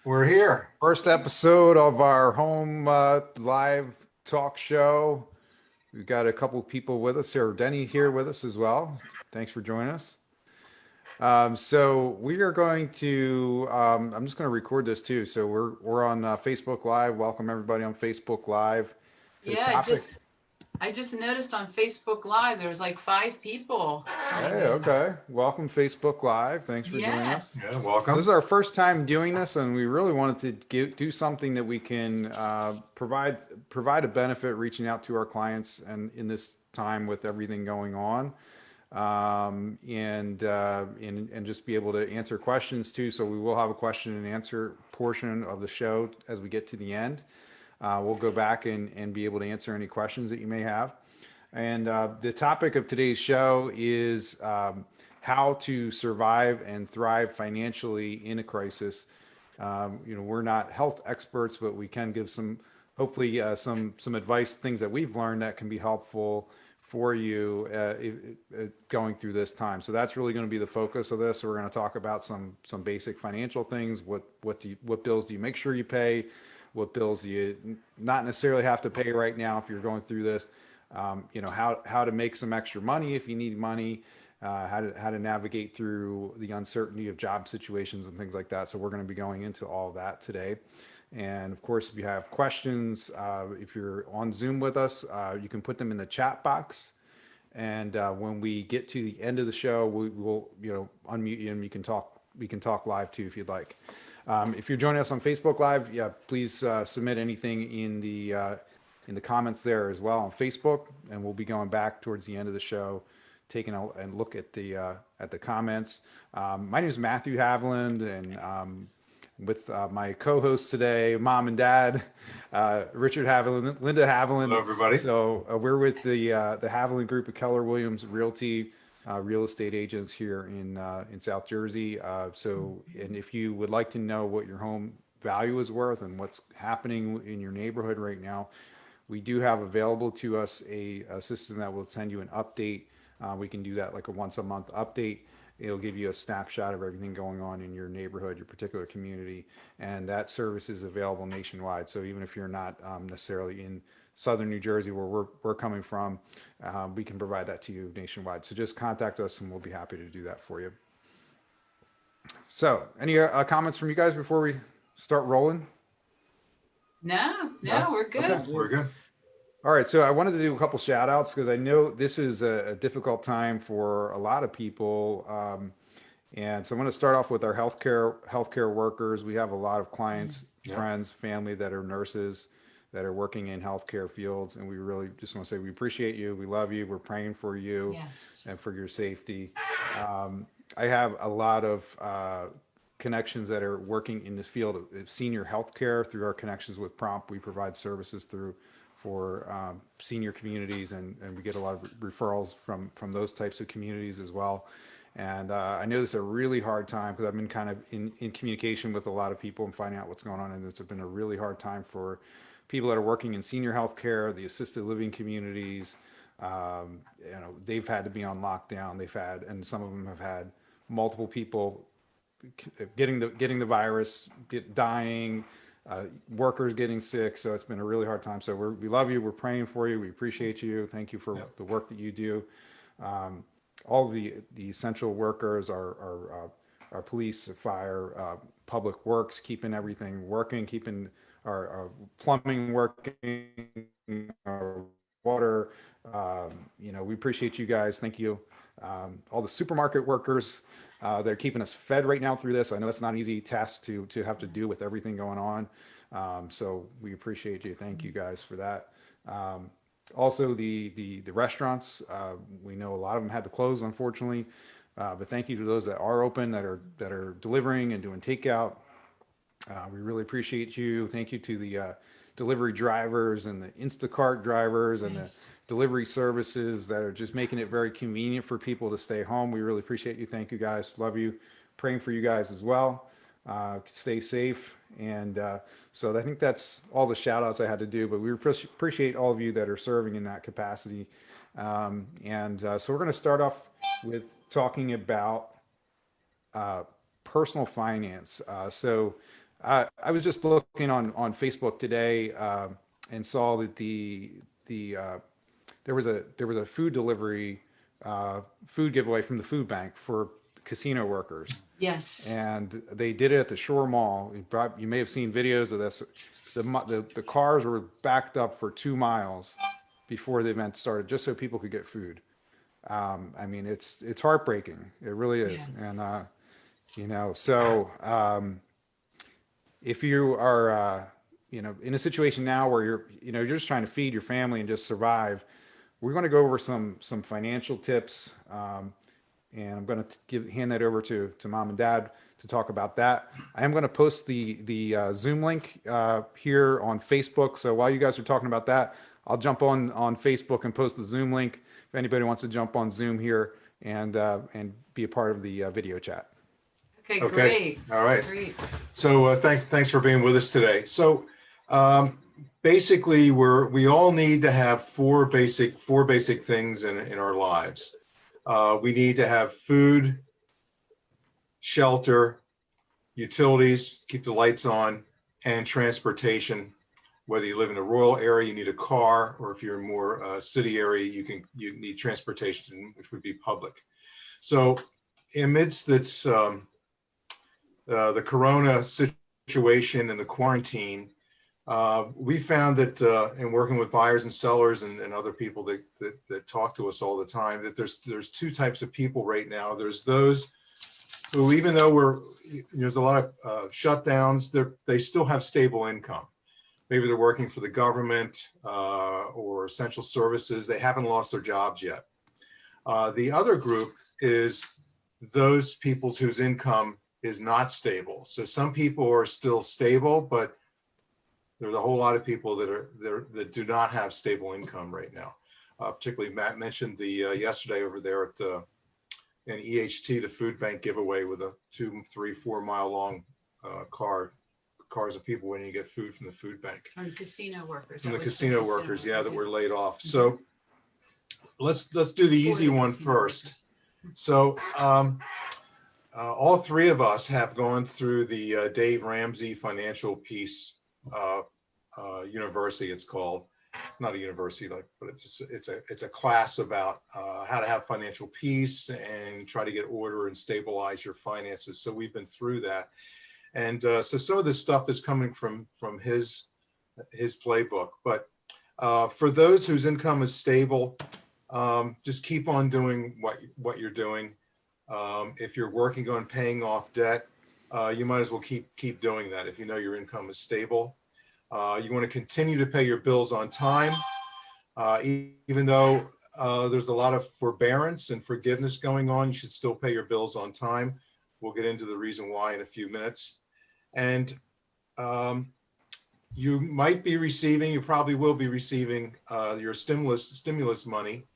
We're here. First episode of our home live talk show. We've got a couple of people with us here. Denny here with us as well. Thanks for joining us. So we are going to. I'm just going to record this too. So we're on Facebook Live. Welcome everybody on Facebook Live. The Yeah, topic. I just noticed on Facebook Live there's like 5 people signed Hey, in. okay. Welcome Facebook Live. Thanks for joining Yes. us. Yeah, So this welcome. is our first time doing this, and we really wanted to do something that we can provide a benefit, reaching out to our clients, and in this time with everything going on, and just be able to answer questions too. So we will have a question and answer portion of the show as we get to the end. We'll go back and be able to answer any questions that you may have. And the topic of today's show is how to survive and thrive financially in a crisis. We're not health experts, but we can give hopefully, some advice, things that we've learned that can be helpful for you going through this time. So that's really going to be the focus of this. So we're going to talk about some basic financial things. What bills do you make sure you pay? What bills do you not necessarily have to pay right now if you're going through this? How to make some extra money if you need money, how to navigate through the uncertainty of job situations and things like that. So we're going to be going into all of that today. And of course, if you have questions, if you're on Zoom with us, you can put them in the chat box. And when we get to the end of the show, we will, unmute you and you can talk. We can talk live too if you'd like. If you're joining us on Facebook Live, yeah, please submit anything in the comments there as well on Facebook, and we'll be going back towards the end of the show, taking a look at the comments. My name is Matthew Haviland, and with my co-hosts today, Mom and Dad, Richard Haviland, Linda Haviland. Hello, everybody. So we're with the Haviland Group of Keller Williams Realty. Real estate agents here in South Jersey. And if you would like to know what your home value is worth and what's happening in your neighborhood right now, we do have available to us a system that will send you an update. We can do that like a once a month update. It'll give you a snapshot of everything going on in your neighborhood, your particular community, and that service is available nationwide. So even if you're not necessarily in Southern New Jersey, where we're coming from, we can provide that to you nationwide. So just contact us and we'll be happy to do that for you. So any comments from you guys before we start rolling? No, No? we're good. Okay. We're good. All right, so I wanted to do a couple shout outs because I know this is a difficult time for a lot of people. And so I'm going to start off with our healthcare workers. We have a lot of clients, Yeah. friends, family that are nurses that are working in healthcare fields, and we really just want to say we appreciate you, we love you, we're praying for you Yes. and for your safety. I have a lot of connections that are working in this field of senior healthcare through our connections with Prompt. We provide services for senior communities, and we get a lot of referrals from those types of communities as well. And I know this is a really hard time because I've been kind of in communication with a lot of people and finding out what's going on. And it's been a really hard time for people that are working in senior health care, the assisted living communities. They've had to be on lockdown. And some of them have had multiple people getting the virus, dying, workers getting sick. So it's been a really hard time. So we love you. We're praying for you. We appreciate you. Thank you for the work that you do. All the essential workers, our police, fire, public works, keeping everything working, keeping our plumbing working, our water. We appreciate you guys. Thank you. All the supermarket workers, they're keeping us fed right now through this. I know it's not an easy task to have to do with everything going on. So we appreciate you. Thank you guys for that. Also, the restaurants, we know a lot of them had to close, unfortunately, but thank you to those that are open, that are delivering and doing takeout. We really appreciate you. Thank you to the delivery drivers and the Instacart drivers and the Yes. delivery services that are just making it very convenient for people to stay home. We really appreciate you. Thank you guys. Love you. Praying for you guys as well. Stay safe. And so I think that's all the shout outs I had to do, but we appreciate all of you that are serving in that capacity. So we're going to start off with talking about personal finance. I was just looking on Facebook today, and saw that there was a food delivery, food giveaway from the food bank for casino workers, Yes. and they did it at the Shore Mall. You may have seen videos of this. The cars were backed up for 2 miles before the event started, just so people could get food. I mean, it's heartbreaking. It really is, Yes. and so if you are in a situation now where you're just trying to feed your family and just survive, we're going to go over some financial tips, and I'm going to hand that over to mom and dad to talk about that. I am going to post the Zoom link here on Facebook. So while you guys are talking about that, I'll jump on Facebook and post the Zoom link if anybody wants to jump on Zoom here and be a part of the video chat. Okay, Okay. great. All right. Great. So thanks for being with us today. So basically, we all need to have four basic things in our lives. We need to have food, shelter, utilities, keep the lights on, and transportation. Whether you live in a rural area, you need a car, or if you're in more city area, you need transportation, which would be public. So amidst this the corona situation and the quarantine, we found that in working with buyers and sellers and other people that talk to us all the time, that there's two types of people right now. There's those who, even though there's a lot of shutdowns, they still have stable income. Maybe they're working for the government or essential services. They haven't lost their jobs yet. The other group is those people whose income is not stable. So some people are still stable, but there's a whole lot of people that do not have stable income right now. Particularly, Matt mentioned yesterday over there at an EHT, the food bank giveaway with a 2, 3, 4 mile long cars of people waiting to get food from the food bank. From casino workers. From That the was casino workers, yeah, that yeah. were laid off. So let's do the easy one first. So all three of us have gone through the Dave Ramsey Financial Peace University. It's called. It's not a university, but it's a class about how to have financial peace and try to get order and stabilize your finances. So we've been through that, and so some of this stuff is coming from his playbook. But for those whose income is stable, just keep on doing what you're doing. If you're working on paying off debt, you might as well keep doing that. If you know your income is stable, you want to continue to pay your bills on time, even though there's a lot of forbearance and forgiveness going on. You should still pay your bills on time. We'll get into the reason why in a few minutes. And you probably will be receiving your stimulus money.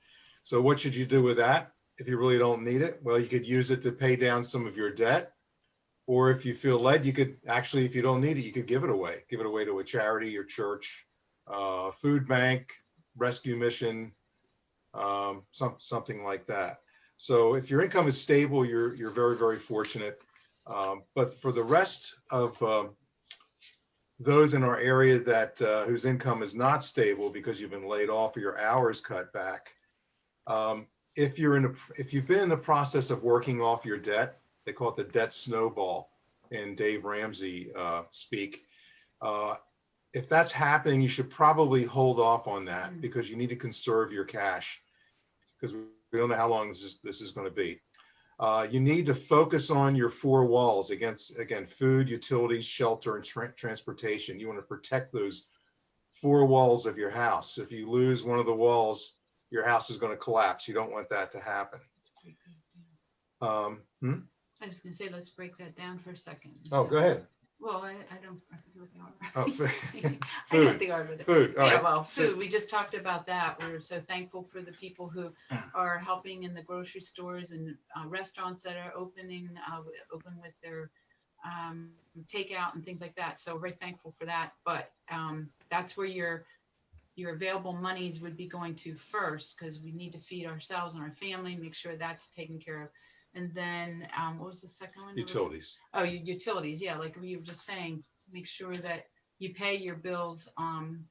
So what should you do with that? If you really don't need it, well, you could use it to pay down some of your debt. Or if you feel led, you could actually, if you don't need it, you could give it away. Give it away to a charity, your church, food bank, rescue mission, something like that. So if your income is stable, you're very, very fortunate. But for the rest of those in our area that whose income is not stable because you've been laid off or your hours cut back, if you've been in the process of working off your debt, they call it the debt snowball in Dave Ramsey speak. If that's happening, you should probably hold off on that because you need to conserve your cash because we don't know how long this is going to be. You need to focus on your four walls again, food, utilities, shelter, and transportation. You want to protect those four walls of your house. If you lose one of the walls, your house is going to collapse. You don't want that to happen. I was going to say, let's break that down for a second. Oh, go ahead. Well, I forget what they are. Oh, I food. know what they are, but Food. All yeah, right. well, food. We just talked about that. We're so thankful for the people who are helping in the grocery stores and restaurants that are open with their takeout and things like that. So very thankful for that. But that's where your available monies would be going to first, because we need to feed ourselves and our family, make sure that's taken care of. And then what was the second one? Utilities. Oh, utilities. Yeah, like we were just saying, make sure that you pay your bills, on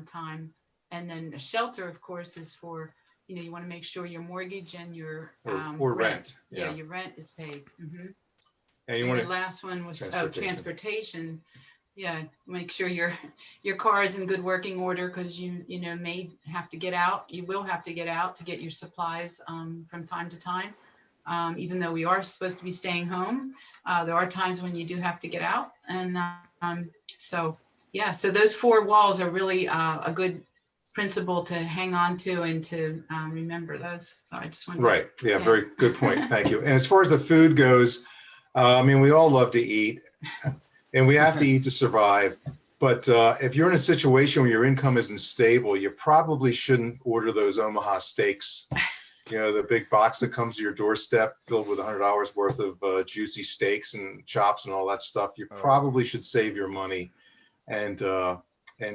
time. And then the shelter, of course, is for, you want to make sure your mortgage and your Or rent. Yeah, Yeah. your rent is paid. And you And want the last one was transportation. transportation. Yeah, make sure your car is in good working order, because you may have to get out. You will have to get out to get your supplies from time to time. Even though we are supposed to be staying home, there are times when you do have to get out. And so those four walls are really a good principle to hang on to and to remember those. So I just wanted Right. Yeah, very good point. Thank you. And as far as the food goes, I mean, we all love to eat, and we have to eat to survive. But if you're in a situation where your income isn't stable, you probably shouldn't order those Omaha steaks. The big box that comes to your doorstep filled with $100 worth of juicy steaks and chops and all that stuff. You probably should save your money and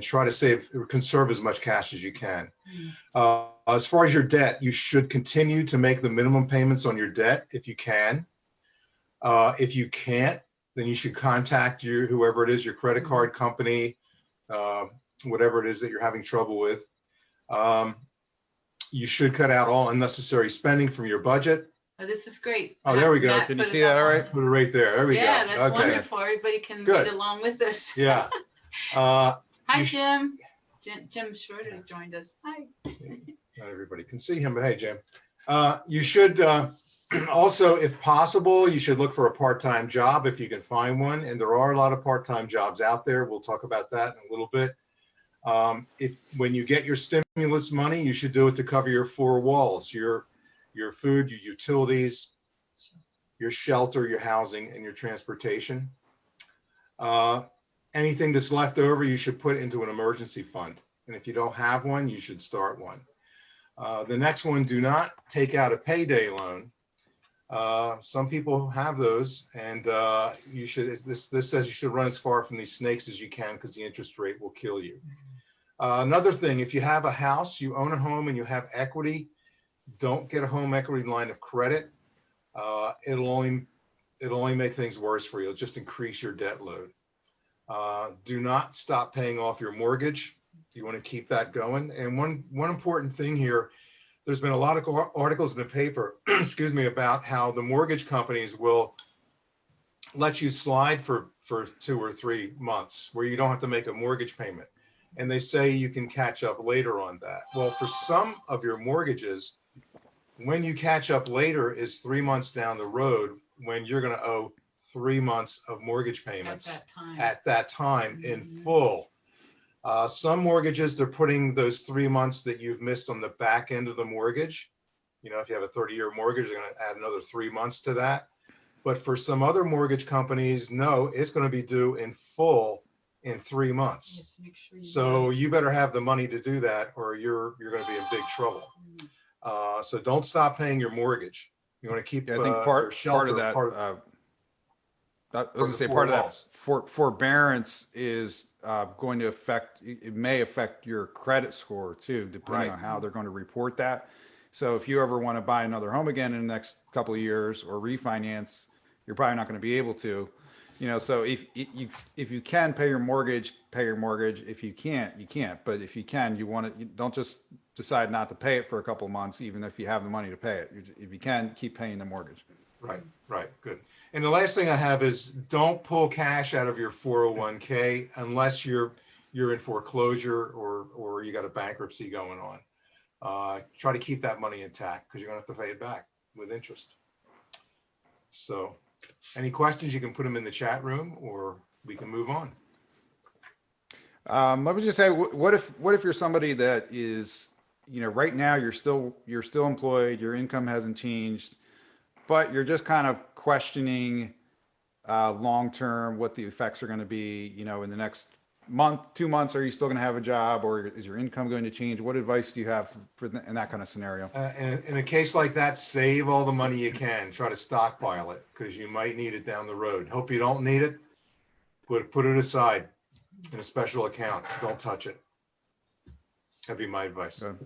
try to conserve as much cash as you can. As far as your debt, you should continue to make the minimum payments on your debt if you can. If you can't, then you should contact whoever it is, your credit card company, whatever it is that you're having trouble with. You should cut out all unnecessary spending from your budget. Oh, this is great. Oh, there we go. Matt, Can you put see it that up all on- right? Put it right there. There we go. Yeah, that's Okay. wonderful. Everybody can Good. read along with us. Yeah. Hi, You Jim. Jim Schroeder has joined us. Hi. Not everybody can see him, but hey, Jim. You should also, if possible, you should look for a part-time job if you can find one. And there are a lot of part-time jobs out there. We'll talk about that in a little bit. When you get your stimulus money, you should do it to cover your four walls, your food, your utilities, your shelter, your housing, and your transportation. Anything that's left over, you should put into an emergency fund. And if you don't have one, you should start one. The next one, do not take out a payday loan. Some people have those, and you should. This says you should run as far from these snakes as you can, because the interest rate will kill you. Another thing, if you have a house, you own a home, and you have equity, don't get a home equity line of credit. It'll only make things worse for you. It'll just increase your debt load. Do not stop paying off your mortgage. You want to keep that going. And one important thing here, there's been a lot of articles in the paper, excuse me, about how the mortgage companies will let you slide for 2 or 3 months where you don't have to make a mortgage payment. And they say you can catch up later on that. Well, for some of your mortgages, when you catch up later is 3 months down the road, when you're going to owe 3 months of mortgage payments at that time in full. Some mortgages, they're putting those 3 months that you've missed on the back end of the mortgage. If you have a 30-year mortgage, they're going to add another 3 months to that. But for some other mortgage companies, no, it's going to be due in full in 3 months. Yes, make sure So you better have the money to do that, or you're going to be in big trouble. So don't stop paying your mortgage. You want to keep I think your shelter. part of that forbearance is going to affect. It may affect your credit score too, depending on how they're going to report that. So if you ever want to buy another home again in the next couple of years or refinance, you're probably not going to be able to. So if you can pay your mortgage, pay your mortgage. If you can't, you can't. But if you can, you don't just decide not to pay it for a couple of months, even if you have the money to pay it. If you can, keep paying the mortgage. Right, good. And the last thing I have is don't pull cash out of your 401k unless you're in foreclosure or you got a bankruptcy going on. Try to keep that money intact, because you're going to have to pay it back with interest. So any questions, you can put them in the chat room, or we can move on. Let me just say, what if you're somebody that is, right now you're still employed, your income hasn't changed, but you're just kind of questioning long term what the effects are going to be, in the next month, 2 months. Are you still going to have a job, or is your income going to change? What advice do you have in that kind of scenario? In a case like that, save all the money you can. Try to stockpile it, because you might need it down the road. Hope you don't need it. Put it aside in a special account. Don't touch it. That'd be my advice. Good.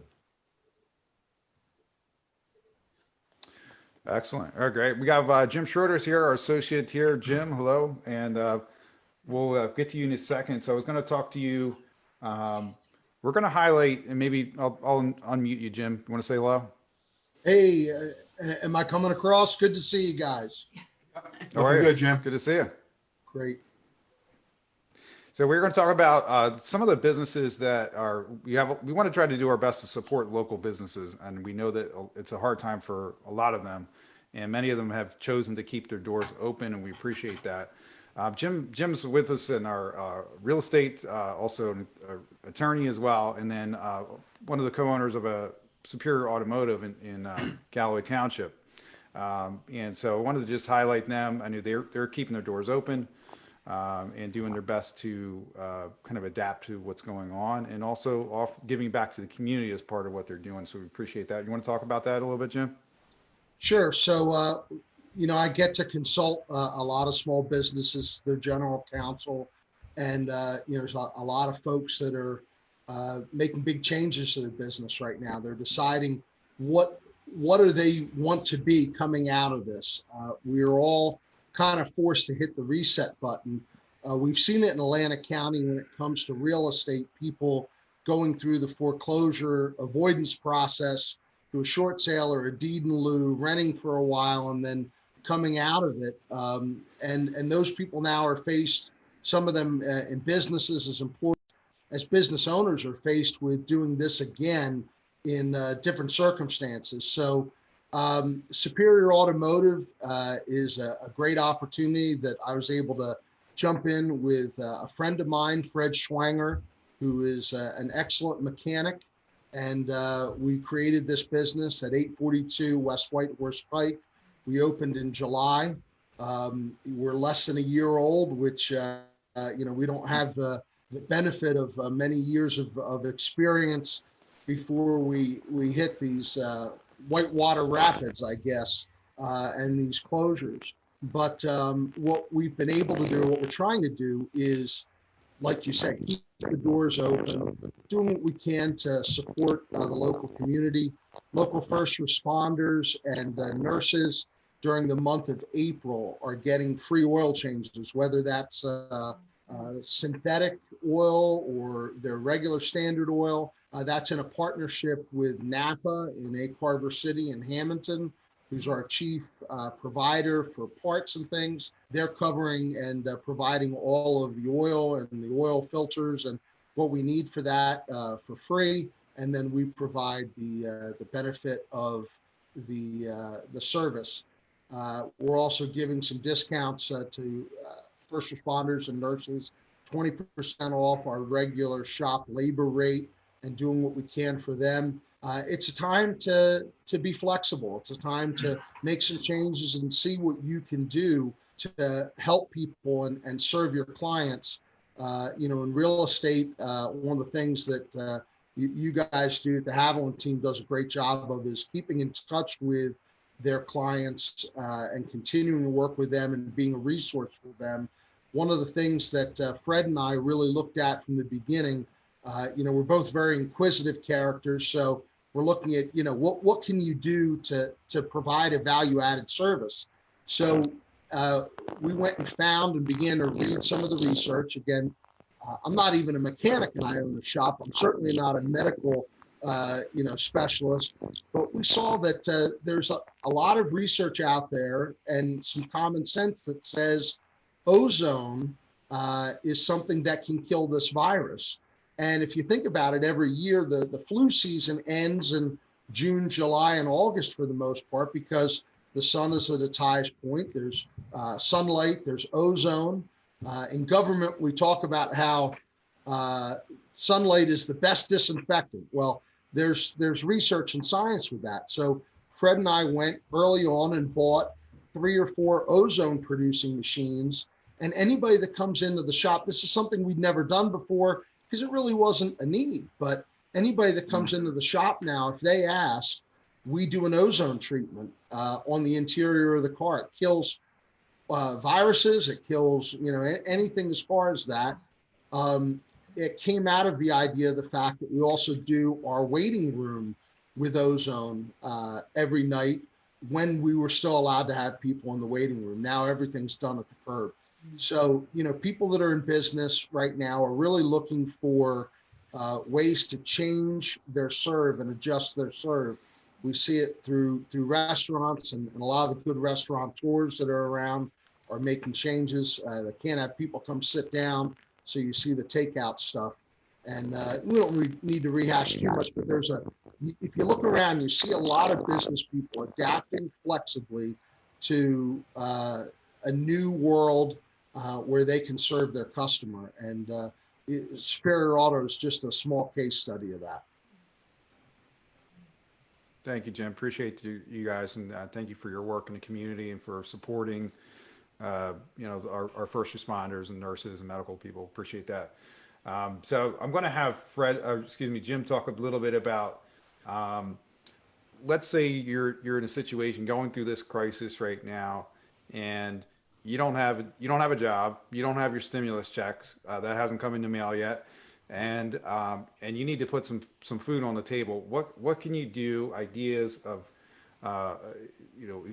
Excellent. All right, great. We got Jim Schroeder's here, our associate here. Jim, hello. And we'll get to you in a second. So I was going to talk to you. We're going to highlight, and maybe I'll unmute you, Jim. You want to say hello? Hey, am I coming across? Good to see you guys. How are Looking you? good, Jim. Good to see you. Great. So we're going to talk about some of the businesses that we want to try to do our best to support local businesses, and we know that it's a hard time for a lot of them, and many of them have chosen to keep their doors open, and we appreciate that. Jim's with us in our real estate, also an attorney as well, and then one of the co-owners of a Superior Automotive in Galloway Township. And so I wanted to just highlight them. I knew they're keeping their doors open. And doing their best to kind of adapt to what's going on, and also giving back to the community as part of what they're doing. So we appreciate that. You want to talk about that a little bit, Jim? Sure. So, I get to consult a lot of small businesses, their general counsel, and, there's a lot of folks that are making big changes to their business right now. They're deciding what do they want to be coming out of this. We're all kind of forced to hit the reset button. We've seen it in Atlantic County when it comes to real estate, people going through the foreclosure avoidance process to a short sale or a deed in lieu, renting for a while, and then coming out of it. And those people now are faced, some of them in businesses as employees, as business owners are faced with doing this again in different circumstances. So Superior Automotive is a great opportunity that I was able to jump in with a friend of mine, Fred Schwanger, who is an excellent mechanic. And we created this business at 842 West Whitehorse Pike. We opened in July. We're less than a year old, which, we don't have the benefit of many years of experience before we hit these whitewater rapids, I guess, and these closures. But what we've been able to do, what we're trying to do is, like you said, keep the doors open, doing what we can to support the local community, local first responders and nurses during the month of April are getting free oil changes, whether that's synthetic oil or their regular standard oil. That's in a partnership with Napa in Egg Harbor City and Hamilton, who's our chief provider for parts and things. They're covering and providing all of the oil and the oil filters and what we need for that for free. And then we provide the benefit of the service. We're also giving some discounts to first responders and nurses, 20% off our regular shop labor rate, and doing what we can for them. It's a time to be flexible. It's a time to make some changes and see what you can do to help people and serve your clients. In real estate, one of the things that you guys do, the Haviland team does a great job of, is keeping in touch with their clients and continuing to work with them and being a resource for them. One of the things that Fred and I really looked at from the beginning, we're both very inquisitive characters, so we're looking at, what can you do to provide a value-added service? So we went and found and began to read some of the research. Again, I'm not even a mechanic and I own a shop. I'm certainly not a medical, specialist, but we saw that there's a lot of research out there and some common sense that says ozone is something that can kill this virus. And if you think about it, every year the flu season ends in June, July, and August for the most part, because the sun is at its highest point. There's sunlight, there's ozone. In government, we talk about how sunlight is the best disinfectant. Well, there's research and science with that. So Fred and I went early on and bought 3 or 4 ozone producing machines. And anybody that comes into the shop, this is something we'd never done before because it really wasn't a need. But anybody that comes into the shop now, if they ask, we do an ozone treatment on the interior of the car. It kills viruses, it kills, anything as far as that. It came out of the idea of the fact that we also do our waiting room with ozone every night when we were still allowed to have people in the waiting room. Now everything's done at the curb. So, people that are in business right now are really looking for ways to change their serve and adjust their serve. We see it through restaurants, and a lot of the good restaurateurs that are around are making changes. They can't have people come sit down, so you see the takeout stuff. And we don't need to rehash too much, but if you look around, you see a lot of business people adapting flexibly to a new world where they can serve their customer. And Superior Auto is just a small case study of that. Thank you, Jim. Appreciate you guys, and thank you for your work in the community and for supporting, our first responders and nurses and medical people. Appreciate that. So I'm going to have Jim talk a little bit about, let's say you're in a situation going through this crisis right now, and you don't have a job, you don't have your stimulus checks, that hasn't come in the mail yet, and you need to put some food on the table. What can you do? Ideas of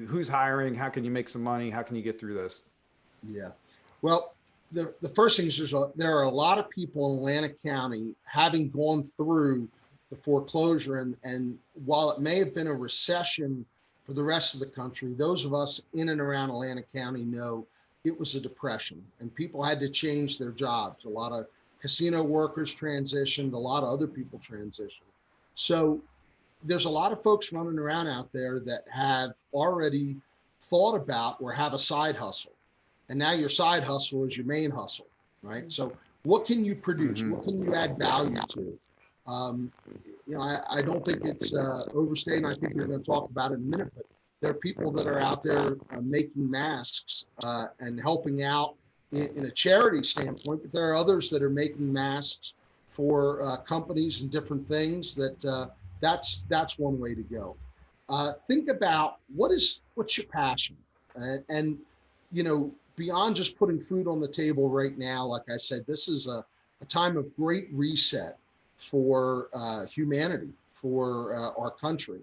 who's hiring? How can you make some money? How can you get through this? Yeah. Well, the first thing is there are a lot of people in Atlantic County having gone through the foreclosure, and while it may have been a recession for the rest of the country, those of us in and around Atlantic County know it was a depression, and people had to change their jobs. A lot of casino workers transitioned, a lot of other people transitioned. So there's a lot of folks running around out there that have already thought about or have a side hustle. And now your side hustle is your main hustle, right? So what can you produce? What can you add value to? I don't think it's overstated. I think we're going to talk about it in a minute, but there are people that are out there making masks and helping out in a charity standpoint, but there are others that are making masks for companies and different things. That's one way to go. Think about what's your passion, and beyond just putting food on the table right now. Like I said, this is a time of great reset for humanity, for our country.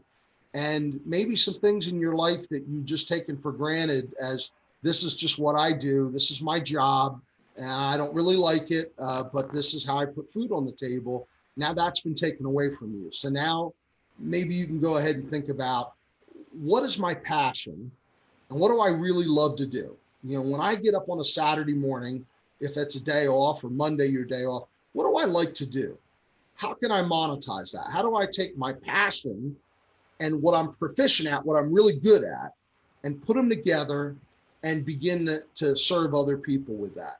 And maybe some things in your life that you've just taken for granted as this is just what I do. This is my job. And I don't really like it, but this is how I put food on the table. Now that's been taken away from you. So now maybe you can go ahead and think about, what is my passion and what do I really love to do? When I get up on a Saturday morning, if it's a day off, or Monday, your day off, what do I like to do? How can I monetize that? How do I take my passion and what I'm proficient at, what I'm really good at, and put them together and begin to serve other people with that?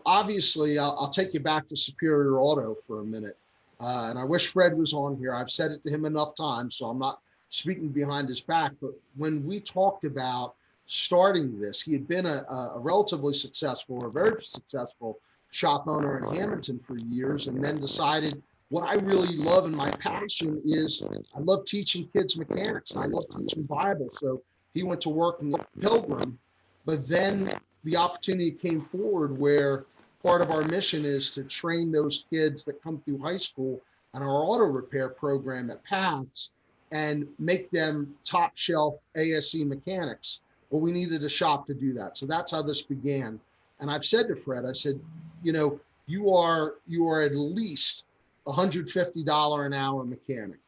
Obviously, I'll take you back to Superior Auto for a minute. And I wish Fred was on here. I've said it to him enough times, so I'm not speaking behind his back. But when we talked about starting this, he had been a relatively successful, or very successful shop owner in Hamilton for years, and then decided, what I really love and my passion is, I love teaching kids mechanics. I love teaching Bible. So he went to work in Pilgrim, but then the opportunity came forward where part of our mission is to train those kids that come through high school on our auto repair program at Paths and make them top shelf ASE mechanics. Well, we needed a shop to do that. So that's how this began. And I've said to Fred, I said, you are at least $150 an hour mechanic.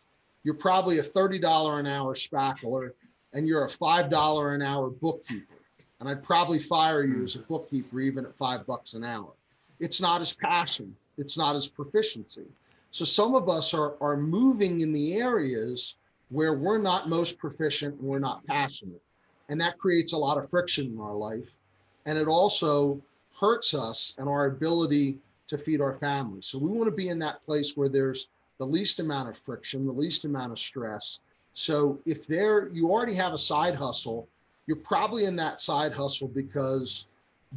You're probably a $30 an hour spackler, and you're a $5 an hour bookkeeper. And I'd probably fire you as a bookkeeper even at $5 an hour. It's not his passion. It's not his proficiency. So some of us are moving in the areas where we're not most proficient and we're not passionate. And that creates a lot of friction in our life. And it also hurts us and our ability to feed our families. So we want to be in that place where there's the least amount of friction, the least amount of stress. So if you already have a side hustle, you're probably in that side hustle because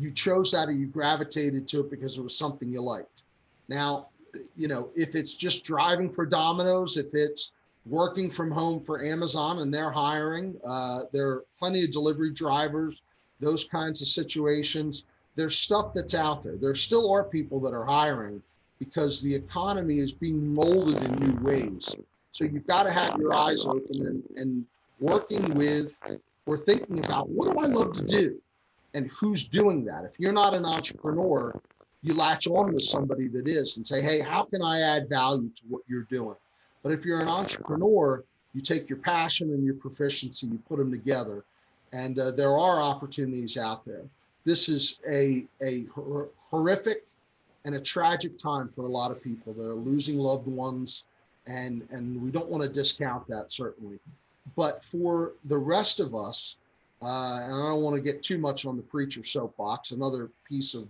you chose that, or you gravitated to it because it was something you liked. Now, if it's just driving for Domino's, if it's working from home for Amazon and they're hiring, there are plenty of delivery drivers, those kinds of situations. There's stuff that's out there. There still are people that are hiring because the economy is being molded in new ways. So you've got to have your eyes open and working with or thinking about, what do I love to do? and who's doing that. If you're not an entrepreneur, you latch on to somebody that is and say, hey, how can I add value to what you're doing? But if you're an entrepreneur, you take your passion and your proficiency, you put them together, and there are opportunities out there. This is a horrific and a tragic time for a lot of people that are losing loved ones, and we don't want to discount that, certainly. But for the rest of us, and I don't want to get too much on the preacher soapbox, another piece of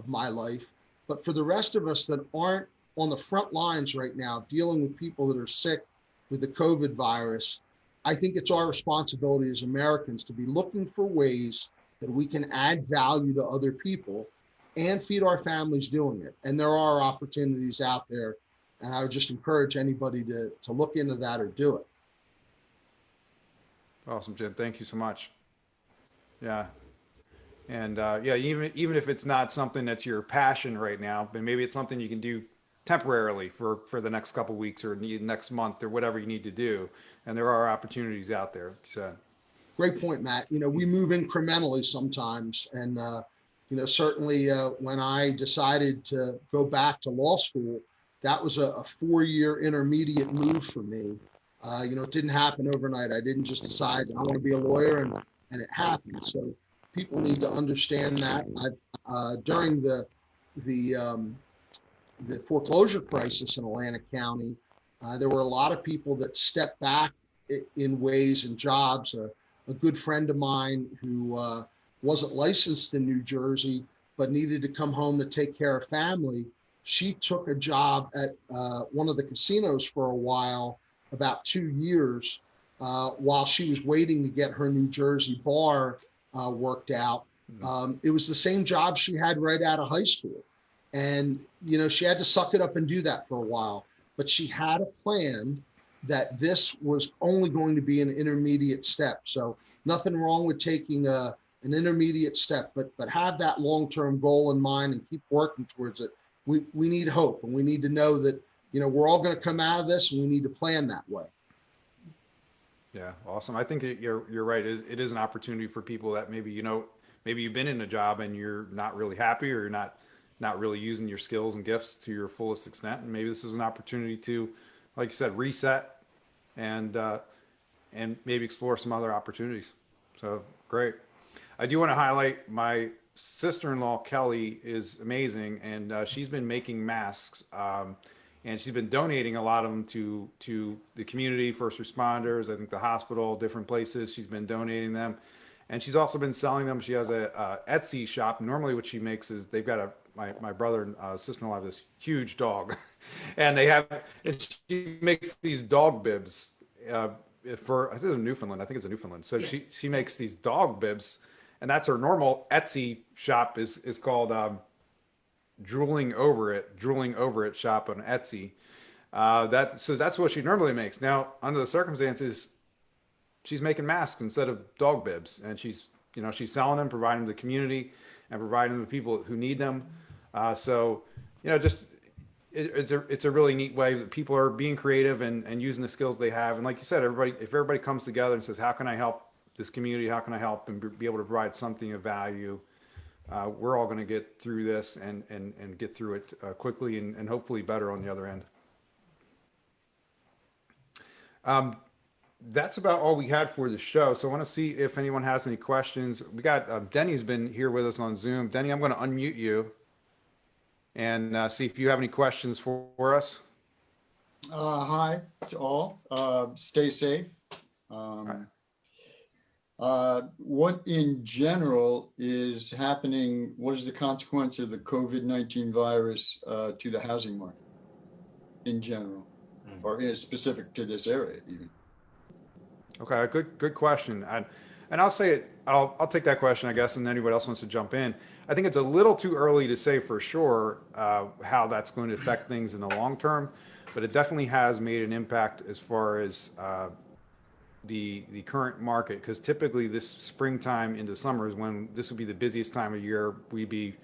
my life, but for the rest of us that aren't on the front lines right now dealing with people that are sick with the COVID virus, I think it's our responsibility as Americans to be looking for ways that we can add value to other people and feed our families doing it. And there are opportunities out there, and I would just encourage anybody to look into that or do it. Awesome, Jim. Thank you so much. Yeah. And yeah, even if it's not something that's your passion right now, but maybe it's something you can do temporarily for the next couple of weeks or next month or whatever you need to do. And there are opportunities out there. So great point, Matt. We move incrementally sometimes. And, certainly when I decided to go back to law school, that was a 4-year intermediate move for me. It didn't happen overnight. I didn't just decide I want to be a lawyer and it happened. So people need to understand that. During the foreclosure crisis in Atlantic County, there were a lot of people that stepped back in ways and jobs. A good friend of mine who wasn't licensed in New Jersey, but needed to come home to take care of family, she took a job at one of the casinos for a while, about 2 years, while she was waiting to get her New Jersey bar worked out. It was the same job she had right out of high school. And, she had to suck it up and do that for a while, but she had a plan that this was only going to be an intermediate step. So nothing wrong with taking an intermediate step, but have that long-term goal in mind and keep working towards it. We need hope, and we need to know that, we're all going to come out of this, and we need to plan that way. yeah, awesome. I think that you're right. It is an opportunity for people that maybe you've been in a job and you're not really happy, or you're not really using your skills and gifts to your fullest extent. And maybe this is an opportunity to, like you said, reset and maybe explore some other opportunities. So great. I do want to highlight my sister-in-law, Kelly, is amazing. And she's been making masks. And she's been donating a lot of them to the community, first responders, I think the hospital, different places. She's been donating them. And she's also been selling them. She has a Etsy shop. Normally what she makes is they've got my brother and sister-in-law have this huge dog. And she makes these dog bibs I think it's a Newfoundland. I think it's a Newfoundland. So yes. She makes these dog bibs, and that's her normal Etsy shop is called Drooling Over It shop on Etsy. That's what she normally makes. Now, under the circumstances, she's making masks instead of dog bibs, and she's selling them, providing them to the community, and providing them to people who need them. It's a really neat way that people are being creative and using the skills they have. And like you said, if everybody comes together and says, how can I help this community? How can I help and be able to provide something of value? We're all going to get through this and get through it quickly and hopefully better on the other end. That's about all we had for the show. So I want to see if anyone has any questions. We got Denny's been here with us on Zoom. Denny, I'm going to unmute you and see if you have any questions for us. Hi to all. Stay safe. What in general is happening? What is the consequence of the COVID-19 virus to the housing market in general, or is specific to this area even? Okay, good question. And I'll say it. I'll take that question, I guess, and anybody else wants to jump in. I think it's a little too early to say for sure how that's going to affect things in the long term, but it definitely has made an impact as far as the current market, because typically this springtime into summer is when this would be the busiest time of year. We'd be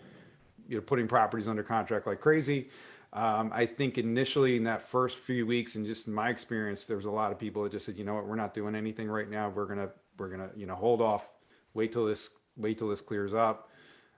putting properties under contract like crazy. I think initially in that first few weeks, and just in my experience, there was a lot of people that just said, you know what, we're not doing anything right now. We're gonna hold off, wait till this wait till this clears up.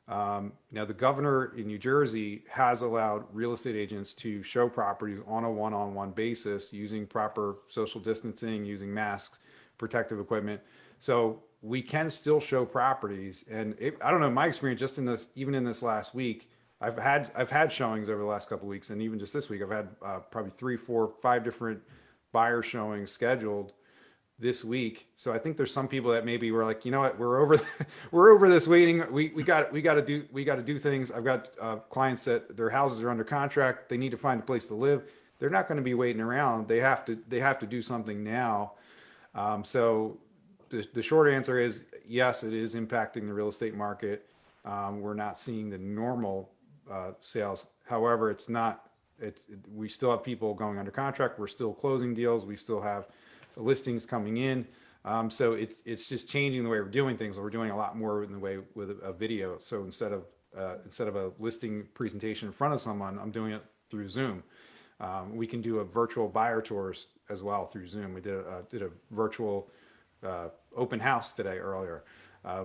Now, the governor in New Jersey has allowed real estate agents to show properties on a one-on-one basis using proper social distancing, using masks, protective equipment. So we can still show properties. And I don't know, my experience just even in this last week, I've had showings over the last couple of weeks, and even just this week, I've had probably 3, 4, 5 different buyer showings scheduled this week. So I think there's some people that maybe were like, you know what, we're over this waiting. We got to do things. I've got clients that their houses are under contract. They need to find a place to live. They're not going to be waiting around. They have to do something now. So the short answer is yes, it is impacting the real estate market. We're not seeing the normal sales. However, we still have people going under contract. We're still closing deals. We still have listings coming in. So it's just changing the way we're doing things. We're doing a lot more in the way with a video. So instead of a listing presentation in front of someone, I'm doing it through Zoom. We can do a virtual buyer tours as well through Zoom. We did a virtual open house today earlier,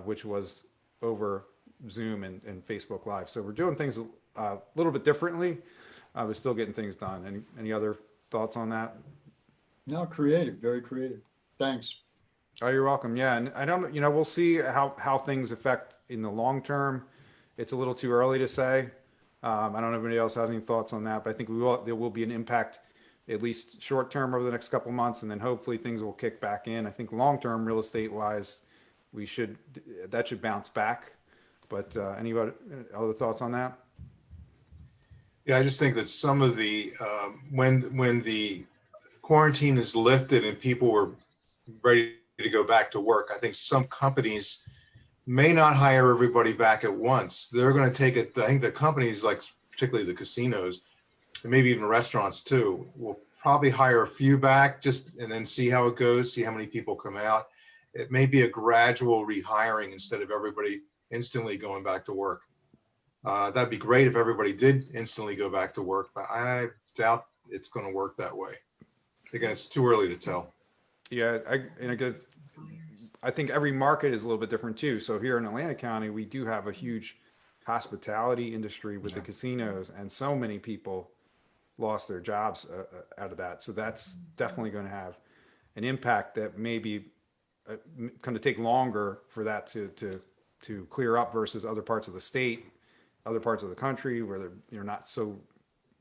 which was over Zoom and Facebook Live. So we're doing things a little bit differently. We're still getting things done. Any other thoughts on that? No, creative, very creative. Thanks. Oh, you're welcome. Yeah, and I don't, we'll see how things affect in the long term. It's a little too early to say. I don't know if anybody else has any thoughts on that, but I think there will be an impact, at least short term over the next couple of months, and then hopefully things will kick back in. I think long term, real estate wise, that should bounce back. But any other thoughts on that? Yeah, I just think that some of the when the quarantine is lifted and people were ready to go back to work, I think some companies may not hire everybody back at once. They're going to take it. I think the companies, like particularly the casinos, and maybe even restaurants too, will probably hire a few back and then see how it goes, see how many people come out. It may be a gradual rehiring instead of everybody instantly going back to work. That'd be great if everybody did instantly go back to work, but I doubt it's going to work that way. Again, it's too early to tell. Yeah, I think every market is a little bit different too. So here in Atlantic County, we do have a huge hospitality industry with the casinos, and so many people lost their jobs out of that. So that's definitely going to have an impact that may be going to take longer for that to clear up versus other parts of the state, other parts of the country where they're not so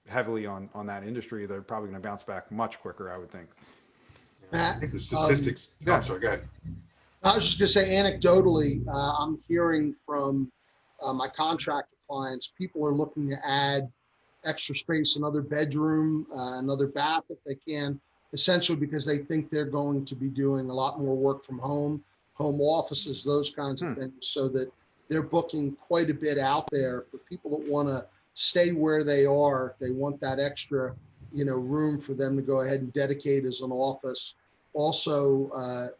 heavily on that industry. They're probably going to bounce back much quicker, I would think. I think the statistics. I'm sorry, go ahead. I was just going to say, anecdotally, I'm hearing from my contractor clients, people are looking to add extra space, another bedroom, another bath if they can, essentially because they think they're going to be doing a lot more work from home offices, those kinds of things, so that they're booking quite a bit out there for people that want to stay where they are. They want that extra, room for them to go ahead and dedicate as an office. Also,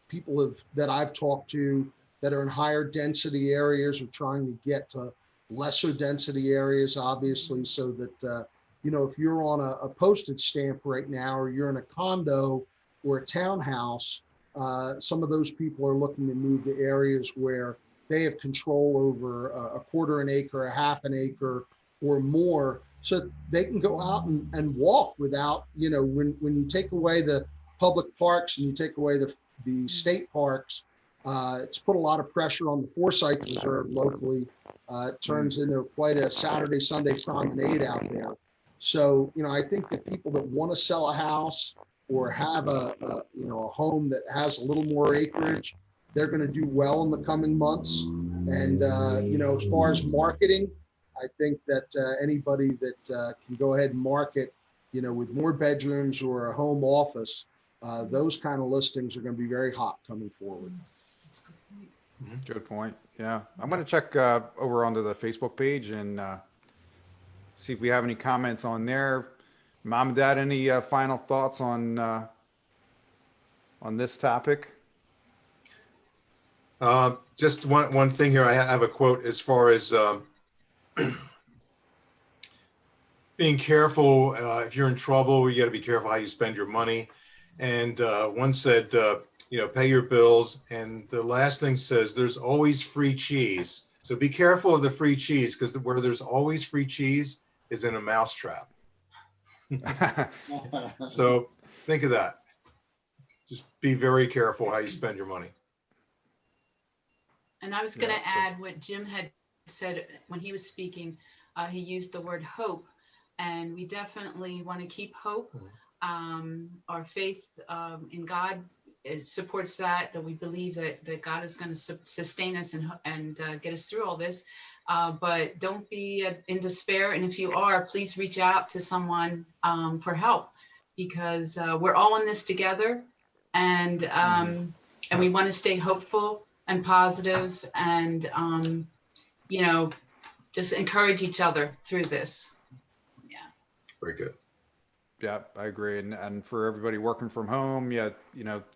people that I've talked to that are in higher density areas are trying to get to lesser density areas, obviously, so that, if you're on a postage stamp right now, or you're in a condo or a townhouse, some of those people are looking to move to areas where they have control over a quarter an acre, a half an acre or more, so they can go out and walk without, when you take away the public parks and you take away the state parks, it's put a lot of pressure on the Forsyth Reserve locally. It turns into quite a Saturday, Sunday promenade out there. So, I think that people that want to sell a house or have a home that has a little more acreage, they're going to do well in the coming months. And, as far as marketing, I think that anybody that can go ahead and market, with more bedrooms or a home office, those kind of listings are going to be very hot coming forward. Good point. Yeah. I'm going to check over onto the Facebook page and see if we have any comments on there. Mom and Dad, any final thoughts on this topic? Just one thing here. I have a quote as far as being careful. If you're in trouble, you got to be careful how you spend your money. And one said, pay your bills. And the last thing says there's always free cheese. So be careful of the free cheese, because where there's always free cheese is in a mousetrap. So think of that. Just be very careful how you spend your money. And I was going to add what Jim had said when he was speaking. He used the word hope, and we definitely want to keep hope. Our faith in God, it supports that we believe that God is going to sustain us and get us through all this. But don't be in despair. And if you are, please reach out to someone for help, because we're all in this together, and we want to stay hopeful and positive, and just encourage each other through this. Yeah. Very good. Yeah, I agree. And for everybody working from home,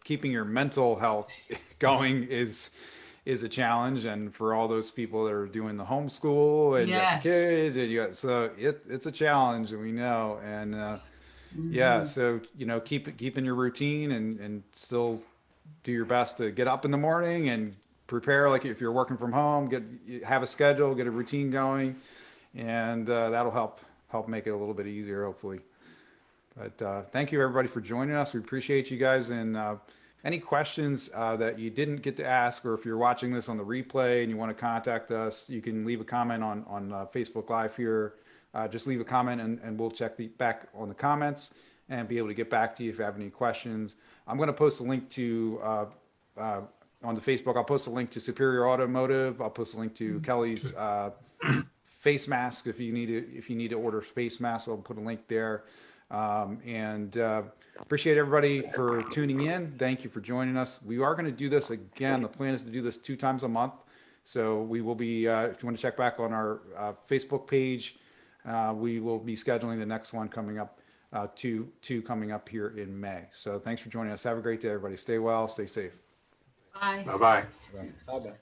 keeping your mental health going is a challenge. And for all those people that are doing the homeschool and you got the kids, and it's a challenge, and we know. And so keep in your routine and still do your best to get up in the morning and prepare. Like if you're working from home, have a schedule, get a routine going, and that'll help make it a little bit easier, hopefully. But thank you, everybody, for joining us. We appreciate you guys. And any questions that you didn't get to ask, or if you're watching this on the replay and you want to contact us, you can leave a comment on Facebook Live here. Just leave a comment, and we'll check back on the comments and be able to get back to you if you have any questions. I'm going to post a link to on the Facebook. I'll post a link to Superior Automotive. I'll post a link to Kelly's face mask if you need to order face masks. I'll put a link there. Appreciate everybody for tuning in. Thank you for joining us. We are going to do this again. The plan is to do this 2 times a month. So we will be, if you want to check back on our Facebook page, we will be scheduling the next one coming up, two coming up here in May. So thanks for joining us. Have a great day, everybody. Stay well, stay safe. Bye. Bye-bye. Bye. Bye-bye.